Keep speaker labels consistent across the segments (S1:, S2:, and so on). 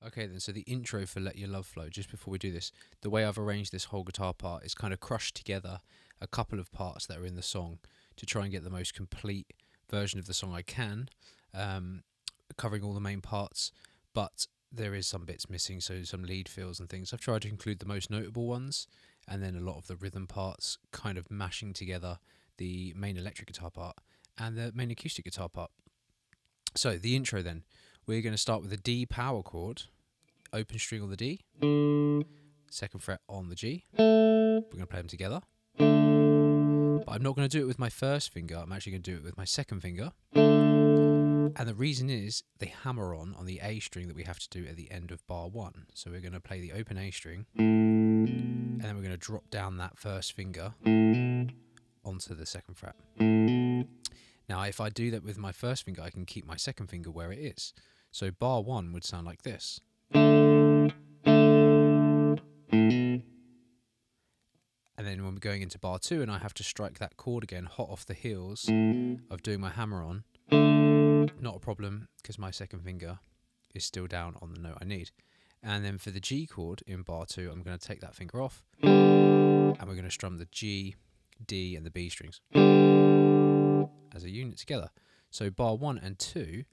S1: Okay then, so the intro for Let Your Love Flow, just before we do this, the way I've arranged this whole guitar part is kind of crushed together a couple of parts that are in the song to try and get the most complete version of the song I can, covering all the main parts, but there is some bits missing, so some lead fills and things. I've tried to include the most notable ones, and then a lot of the rhythm parts, kind of mashing together the main electric guitar part and the main acoustic guitar part. So the intro then, we're going to start with a D power chord, open string on the D, second fret on the G. We're going to play them together. But I'm not going to do it with my first finger, I'm actually going to do it with my second finger. And the reason is they hammer on the A string that we have to do at the end of bar 1. So we're going to play the open A string, and then we're going to drop down that first finger onto the second fret. Now, if I do that with my first finger, I can keep my second finger where it is. So bar 1 would sound like this. And then when we're going into bar 2 and I have to strike that chord again, hot off the heels of doing my hammer on, not a problem, because my second finger is still down on the note I need. And then for the G chord in bar 2, I'm going to take that finger off, and we're going to strum the G, D and the B strings as a unit together. So bar 1 and 2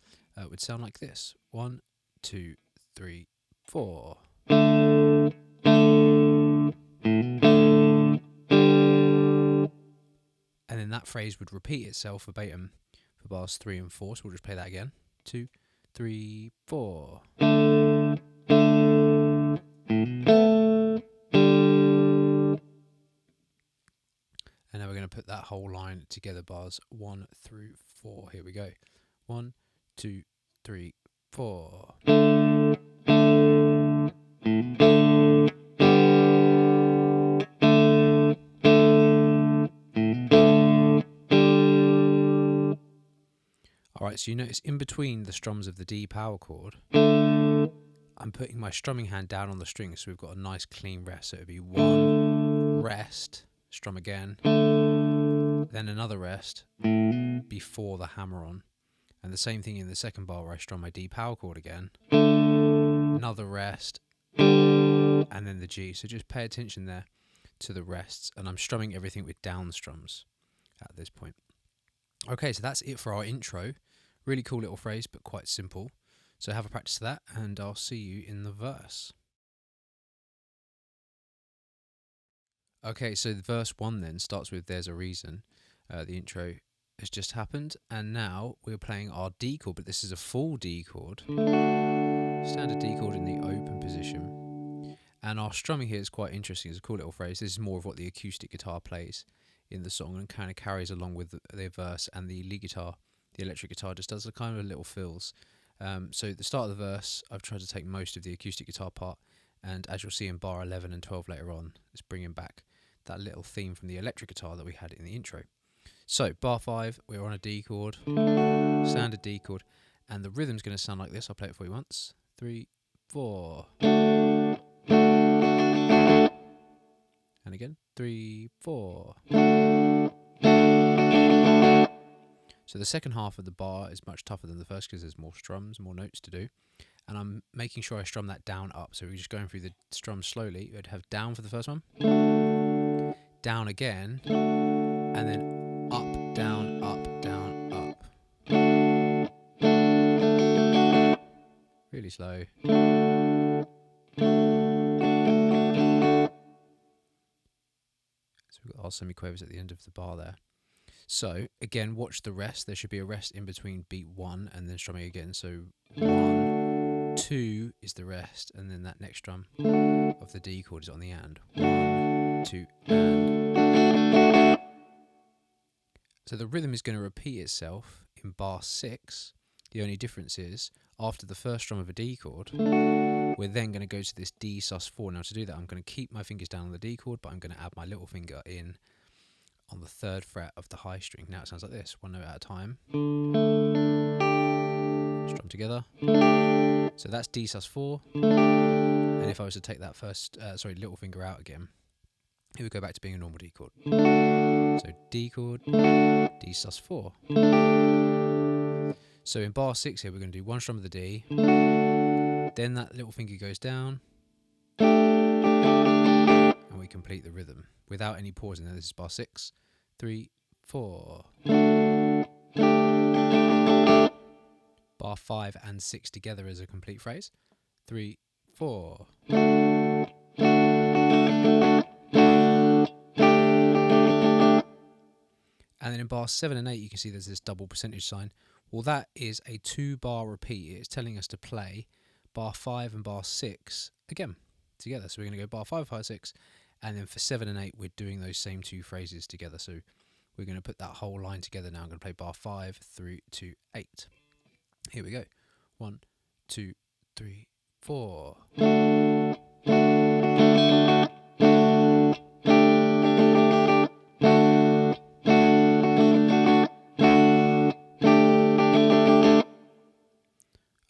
S1: would sound like this. 1, 2, 3, 4. And then that phrase would repeat itself verbatim for bars 3 and 4. So we'll just play that again. 2, 3, 4. And now we're going to put that whole line together, bars 1 through 4. Here we go. 1, 2, 3, 4. Alright, so you notice in between the strums of the D power chord, I'm putting my strumming hand down on the string, so we've got a nice clean rest. So it would be 1, rest, strum again, then another rest before the hammer on. And the same thing in the second bar where I strum my D power chord again, another rest, and then the G. So just pay attention there to the rests, and I'm strumming everything with down strums at this point. Okay, so that's it for our intro. Really cool little phrase, but quite simple. So have a practice of that, and I'll see you in the verse. Okay, so the verse 1 then starts with There's a Reason. The intro has just happened, and now we're playing our D chord, but this is a full D chord. Standard D chord in the open position. And our strumming here is quite interesting. It's a cool little phrase. This is more of what the acoustic guitar plays in the song and kind of carries along with the verse, and the lead guitar, the electric guitar, just does a kind of little fills. So at the start of the verse, I've tried to take most of the acoustic guitar part, and as you'll see in bar 11 and 12 later on, it's bringing back that little theme from the electric guitar that we had in the intro. So bar 5, we're on a D chord, standard D chord, and the rhythm's going to sound like this. I'll play it for you once. 3, 4. And again, 3, 4. So the second half of the bar is much tougher than the first because there's more strums, more notes to do. And I'm making sure I strum that down up. So we're just going through the strums slowly. You'd have down for the first one, down again, and then up, down, up, down, up. Really slow. So we've got our semiquavers at the end of the bar there. So again, watch the rest. There should be a rest in between beat 1 and then strumming again. So 1, 2 is the rest, and then that next strum of the D chord is on the and. 1, 2, and. So the rhythm is going to repeat itself in bar 6. The only difference is after the first strum of a D chord, we're then going to go to this D sus4. Now to do that, I'm going to keep my fingers down on the D chord, but I'm going to add my little finger in on the 3rd fret of the high string. Now it sounds like this, one note at a time. Strum together. So that's D sus4. And if I was to take that first, little finger out again, it would go back to being a normal D chord. So D chord, D sus4. So in bar 6 here, we're going to do one strum of the D, Then that little finger goes down, and we complete the rhythm without any pausing. Now this is bar 6, 3, 4. Bar 5 and 6 together as a complete phrase. 3, 4. And then in bar 7 and 8, you can see there's this double percentage sign. Well, that is a 2-bar repeat. It's telling us to play bar 5 and bar 6 again together. So we're going to go bar 5, 5, 6, and then for 7 and 8, we're doing those same 2 phrases together. So we're going to put that whole line together now. I'm going to play bar 5 through to 8. Here we go. 1, 2, 3, 4.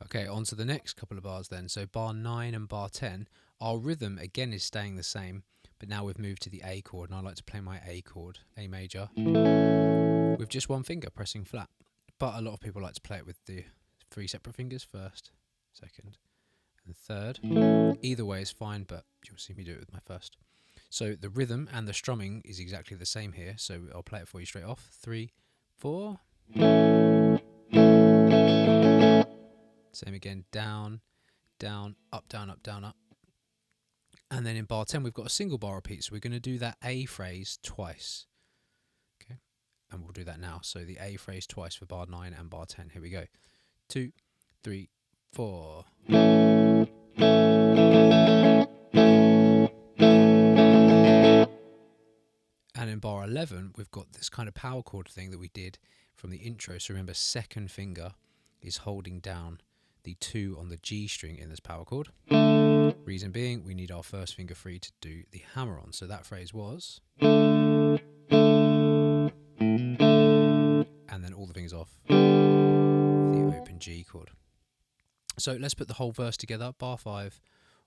S1: Okay, on to the next couple of bars then. So bar 9 and bar 10, our rhythm again is staying the same, but now we've moved to the A chord, and I like to play my A chord, A major, with just one finger pressing flat. But a lot of people like to play it with the 3 separate fingers, first, second, and third. Either way is fine, but you'll see me do it with my first. So the rhythm and the strumming is exactly the same here, so I'll play it for you straight off. 3, 4. Same again, down, down, up, down, up, down, up. And then in bar 10, we've got a single bar repeat, so we're going to do that A phrase twice. Okay, and we'll do that now. So the A phrase twice for bar 9 and bar 10. Here we go. 2, 3, 4. And in bar 11, we've got this kind of power chord thing that we did from the intro. So remember, second finger is holding down the 2 on the G string in this power chord. Reason being, we need our first finger free to do the hammer on. So that phrase was, and then all the fingers off the open G chord. So let's put the whole verse together. Bar 5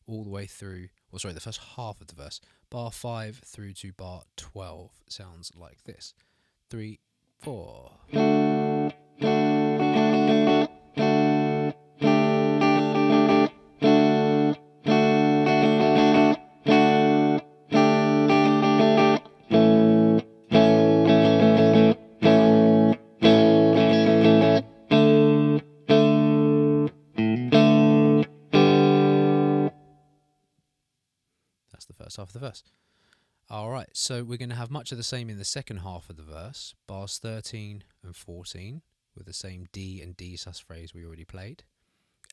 S1: all the way through, or sorry, the first half of the verse. Bar 5 through to bar 12 sounds like this. 3, 4. That's the first half of the verse. Alright, so we're going to have much of the same in the second half of the verse. Bars 13 and 14 with the same D and D sus phrase we already played.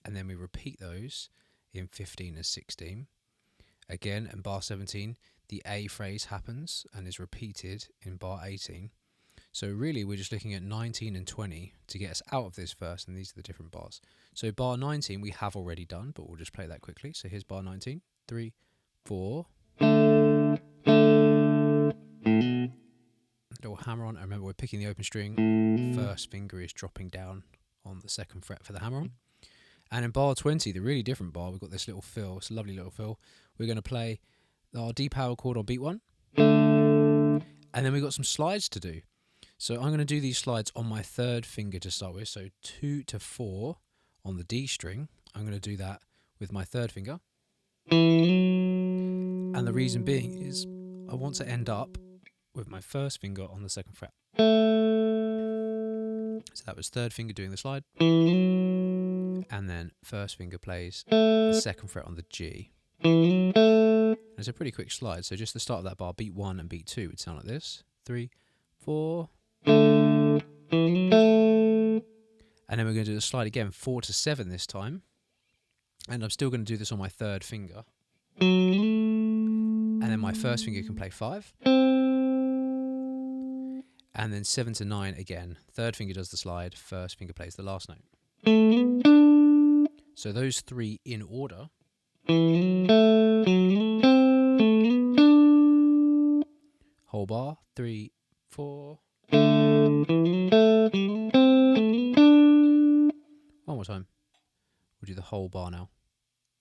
S1: And then we repeat those in 15 and 16. Again, in bar 17, the A phrase happens and is repeated in bar 18. So really we're just looking at 19 and 20 to get us out of this verse, and these are the different bars. So bar 19 we have already done, but we'll just play that quickly. So here's bar 19. 3, 4. Little hammer on. And remember, we're picking the open string. First finger is dropping down on the second fret for the hammer on. And in bar 20, the really different bar, we've got this little fill. It's a lovely little fill. We're going to play our D power chord on beat 1. And then we've got some slides to do. So I'm going to do these slides on my third finger to start with. So 2 to 4 on the D string. I'm going to do that with my third finger. And the reason being is I want to end up with my first finger on the second fret. So that was third finger doing the slide. And then first finger plays the second fret on the G. It's a pretty quick slide, so just the start of that bar, beat 1 and beat 2 would sound like this. 3, 4. And then we're going to do the slide again, 4 to 7 this time. And I'm still going to do this on my third finger. And then my first finger can play 5. And then 7 to 9 again. Third finger does the slide, first finger plays the last note. So those 3 in order. Whole bar, 3, 4. One more time. We'll do the whole bar now.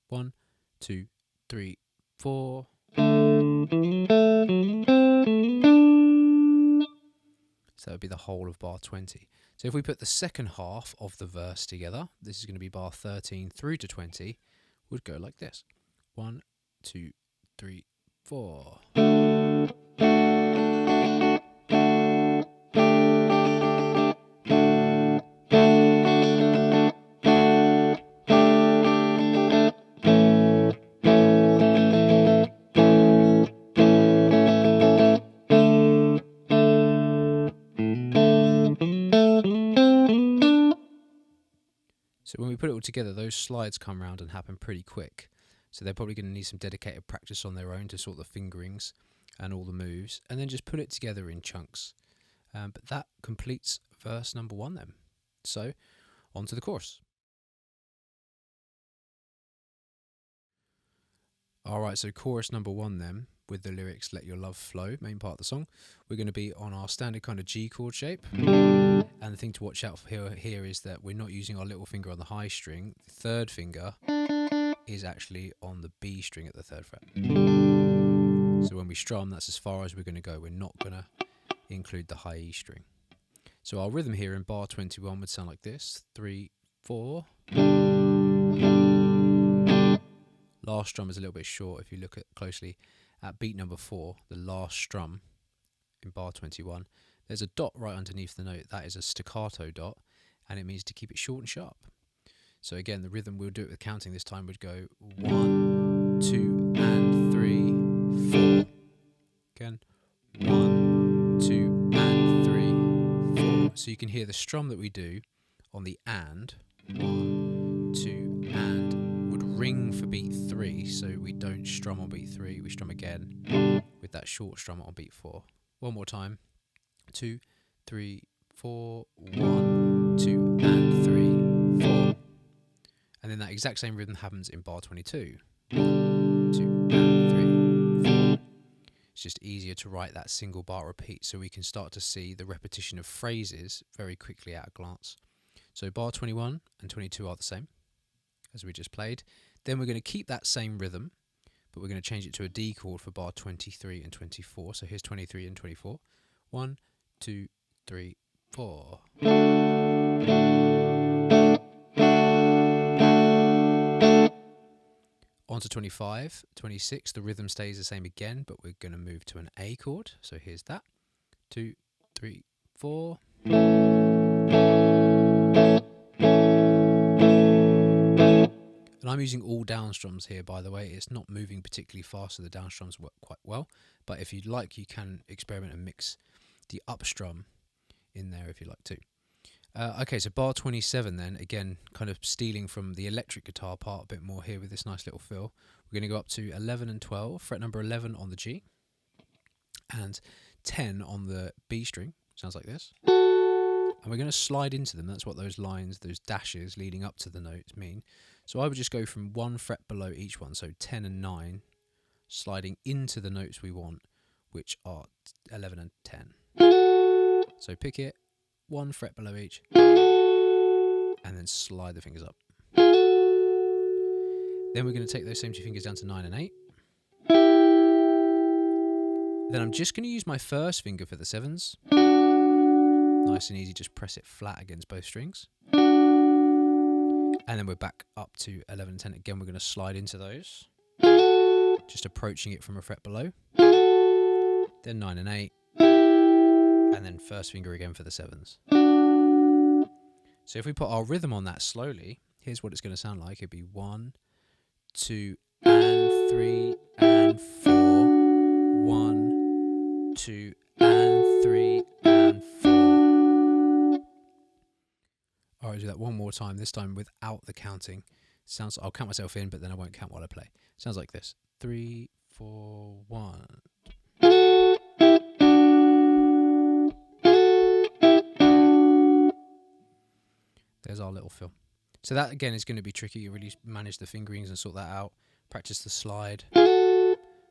S1: 1, 2, 3, 4. So that would be the whole of bar 20. So if we put the second half of the verse together, this is going to be bar 13 through to 20. would go like this. 1, 2, 3, 4. So when we put it all together, those slides come around and happen pretty quick. So they're probably going to need some dedicated practice on their own to sort the fingerings and all the moves, and then just put it together in chunks. But that completes verse number 1 then. So on to the chorus. Alright, so chorus number 1 then, with the lyrics "Let Your Love Flow," main part of the song. We're going to be on our standard kind of G chord shape. And the thing to watch out for here is that we're not using our little finger on the high string. The third finger is actually on the B string at the 3rd fret. So when we strum, that's as far as we're going to go. We're not going to include the high E string. So our rhythm here in bar 21 would sound like this. 3, 4. Last strum is a little bit short. If you look at closely at beat number 4, the last strum in bar 21, there's a dot right underneath the note. That is a staccato dot, and it means to keep it short and sharp. So again, the rhythm, we'll do it with counting this time, would go 1, 2, and 3, 4. Again, 1, 2, and 3, 4. So you can hear the strum that we do on the and. 1, 2, and would ring for beat 3. So we don't strum on beat 3, we strum again with that short strum on beat 4. One more time. 2, 3, 4, 1, 2, and 3, 4. And then that exact same rhythm happens in bar 22. 1, 2, and 3, 4. It's just easier to write that single bar repeat so we can start to see the repetition of phrases very quickly at a glance. So bar 21 and 22 are the same as we just played. Then we're going to keep that same rhythm, but we're going to change it to a D chord for bar 23 and 24. So here's 23 and 24. 1, 2, 3, 4. On to 25, 26, the rhythm stays the same again, but we're going to move to an A chord. So here's that. 2, 3, 4. And I'm using all down strums here, by the way. It's not moving particularly fast, so the down strums work quite well. But if you'd like, you can experiment and mix the up strum in there if you like to. Okay, so bar 27 then, again, kind of stealing from the electric guitar part a bit more here with this nice little fill. We're going to go up to 11 and 12, fret number 11 on the G, and 10 on the B string, sounds like this. And we're going to slide into them. That's what those lines, those dashes leading up to the notes mean. So I would just go from 1 fret below each one, so 10 and 9, sliding into the notes we want, which are 11 and 10. So pick it, 1 fret below each, and then slide the fingers up. Then we're going to take those same 2 fingers down to 9 and 8. Then I'm just going to use my first finger for the 7s. Nice and easy, just press it flat against both strings. And then we're back up to 11 and 10. Again, we're going to slide into those, just approaching it from a fret below. Then 9 and 8. And then first finger again for the 7s. So if we put our rhythm on that slowly, here's what it's going to sound like. It'd be 1, 2, and 3, and 4. 1, 2, and 3, and 4. Alright, do that one more time, this time without the counting. Sounds, I'll count myself in, but then I won't count while I play. Sounds like this. 3, 4, 1. There's our little fill. So that again is going to be tricky. You really manage the fingerings and sort that out. Practice the slide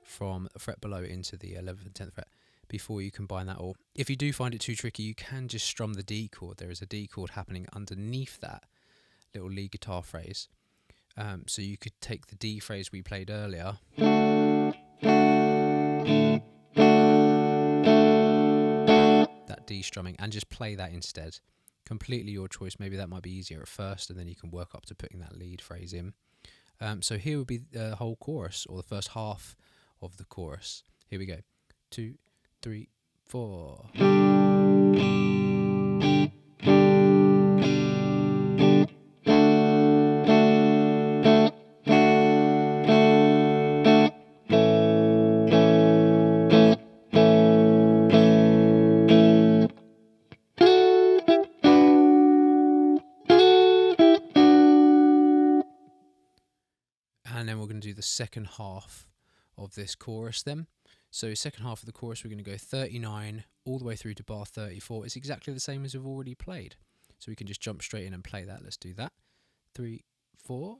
S1: from a fret below into the 11th and 10th fret before you combine that all. If you do find it too tricky, you can just strum the D chord. There is a D chord happening underneath that little lead guitar phrase. So you could take the D phrase we played earlier, that D strumming, and just play that instead. Completely your choice. Maybe that might be easier at first, and then you can work up to putting that lead phrase in. So here would be the whole chorus, or the first half of the chorus. Here we go. 2, 3, 4. And then we're going to do the second half of this chorus then. So second half of the chorus, we're going to go 39 all the way through to bar 34. It's exactly the same as we've already played. So we can just jump straight in and play that. Let's do that. 3, 4.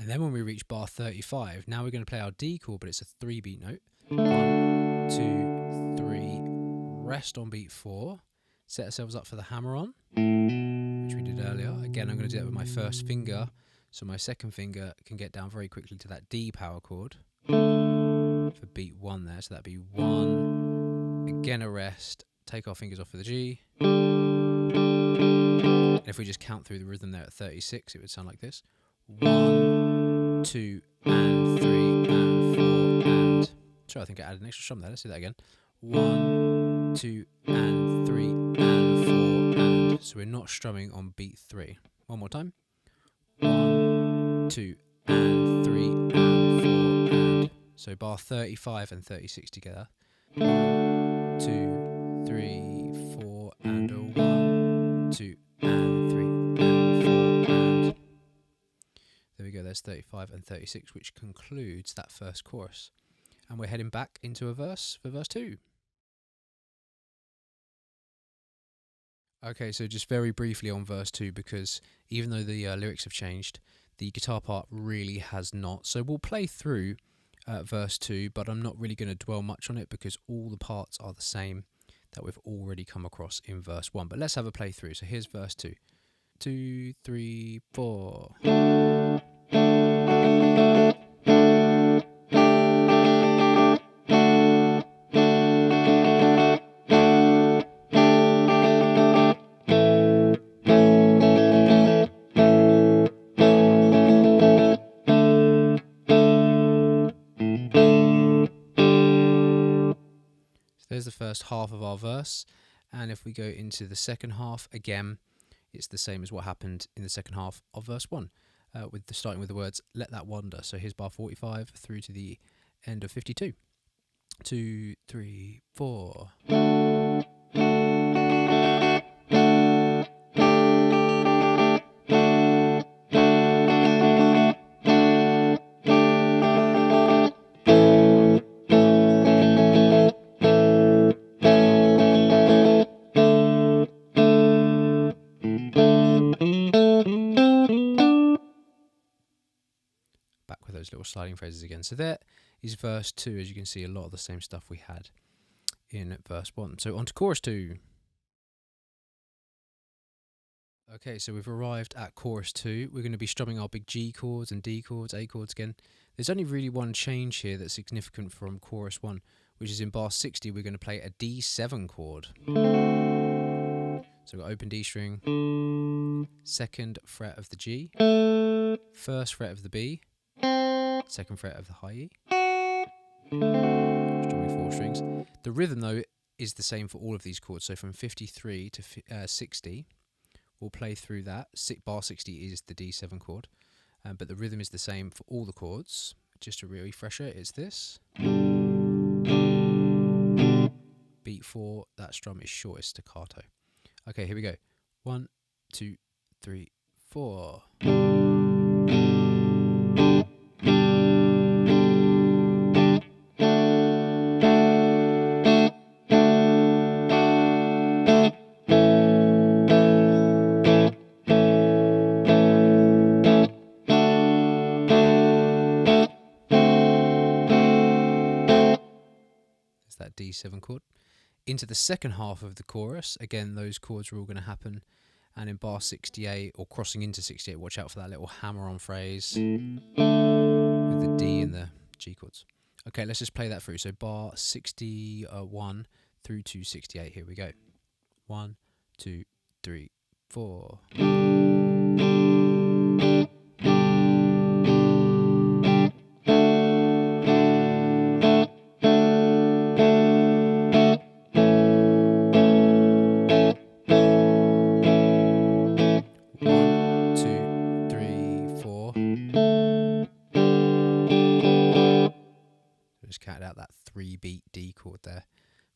S1: And then when we reach bar 35, now we're going to play our D chord, but it's a 3-beat note. 1, 2, 3, rest on beat 4, set ourselves up for the hammer-on, which we did earlier. Again, I'm going to do that with my first finger, so my second finger can get down very quickly to that D power chord for beat 1 there. So that'd be 1, again a rest, take our fingers off of the G. And if we just count through the rhythm there at 36, it would sound like this. 1, 2, and 3, and 4, and... Sorry, I think I added an extra strum there. Let's do that again. 1, 2, and 3, and 4, and... So we're not strumming on beat 3. One more time. 1, 2, and 3, and 4, and... So bar 35 and 36 together. 1, 2, 3, 4, and a 1, 2, and 3, and 4, and... There we go, there's 35 and 36, which concludes that first chorus. And we're heading back into a verse for verse 2. Okay, so just very briefly on verse 2, because even though the lyrics have changed, the guitar part really has not. So we'll play through verse 2, but I'm not really going to dwell much on it because all the parts are the same that we've already come across in verse 1. But let's have a play through. So here's verse 2. 2, 3, 4. There's the first half of our verse, and if we go into the second half, again, it's the same as what happened in the second half of verse 1, starting with the words, let that wander. So here's bar 45 through to the end of 52. 2, 3, 4. Back with those little sliding phrases again. So there is verse 2. As you can see, a lot of the same stuff we had in verse 1. So on to chorus 2. Okay, so we've arrived at chorus 2. We're going to be strumming our big G chords and D chords, A chords again. There's only really one change here that's significant from chorus 1, which is in bar 60, we're going to play a D7 chord. So we've got open D string, 2nd fret of the G, 1st fret of the B, 2nd fret of the high E, strumming 4 strings. The rhythm, though, is the same for all of these chords. So from 53 to 60, we'll play through that. Bar 60 is the D7 chord, but the rhythm is the same for all the chords. Just a refresher, it's this. Beat 4, that strum is shortest staccato. Okay, here we go. 1, 2, 3, 4. That D7 chord. Into the second half of the chorus, again those chords are all going to happen And in bar 68, or crossing into 68, watch out for that little hammer-on phrase with the D and the G chords. Okay, let's just play that through. So bar 61 through to 68. Here we go. 1, 2, 3, 4. Just counted out that 3-beat D chord there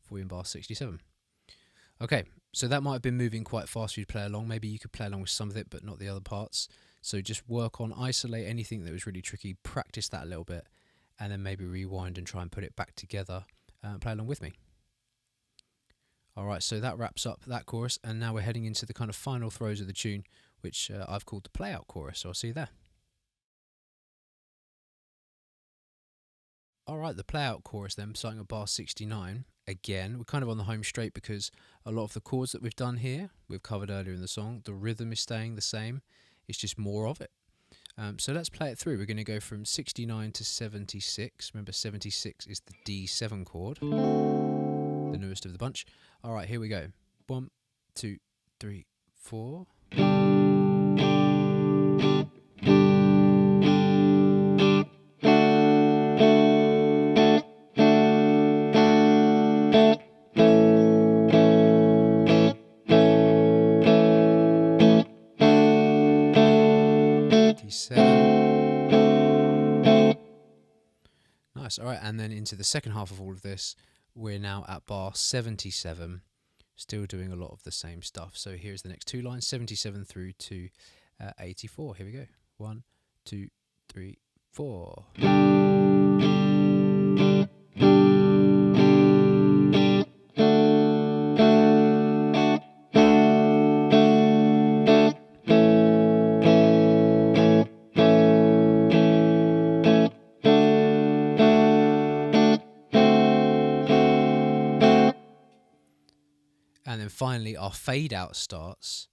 S1: for you in bar 67. Okay, so that might have been moving quite fast for you to play along. Maybe you could play along with some of it, but not the other parts. So just work on, isolate anything that was really tricky, practice that a little bit, and then maybe rewind and try and put it back together and play along with me. Alright, so that wraps up that chorus, and now we're heading into the kind of final throws of the tune, which I've called the play-out chorus, so I'll see you there. Alright, the play-out chorus then, starting at bar 69. Again, we're kind of on the home straight because a lot of the chords that we've done here, we've covered earlier in the song. The rhythm is staying the same, it's just more of it. So let's play it through. We're going to go from 69 to 76. Remember, 76 is the D7 chord, the newest of the bunch. Alright, here we go. 1, 2, 3, 4. 7. Nice. All right, and then into the second half of all of this, we're now at bar 77, still doing a lot of the same stuff. So here's the next two lines, 77 through to 84. Here we go. 1, 2, 3, 4. And then finally our fade out starts,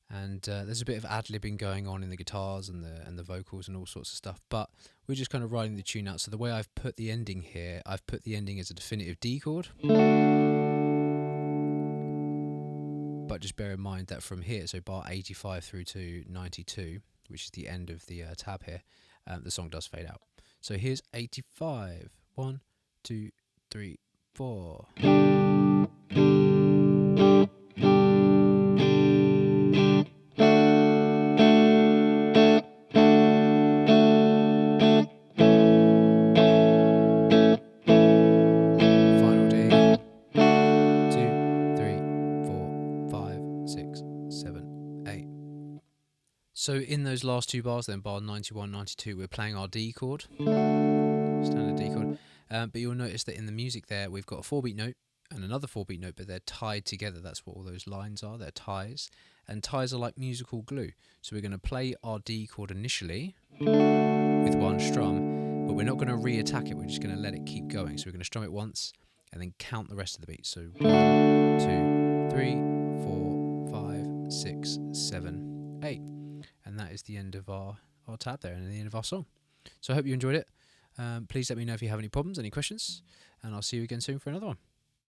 S1: and there's a bit of ad-libbing going on in the guitars and the vocals and all sorts of stuff, but we're just kind of riding the tune out. So the way I've put the ending here, I've put the ending as a definitive D chord, but just bear in mind that from here, so bar 85 through to 92, which is the end of the tab here, the song does fade out. So here's 85. 1, 2, 3, 4. So in those last two bars then, bar 91, 92, we're playing our D chord, standard D chord, but you'll notice that in the music there we've got a 4-beat note and another 4-beat note, but they're tied together. That's what all those lines are, they're ties, and ties are like musical glue. So we're going to play our D chord initially with one strum, but we're not going to re-attack it, we're just going to let it keep going. So we're going to strum it once and then count the rest of the beats. So 1, 2, 3, 4, 5, 6, 7, 8. And that is the end of our tab there and the end of our song. So I hope you enjoyed it. Please let me know if you have any problems, any questions, and I'll see you again soon for another one.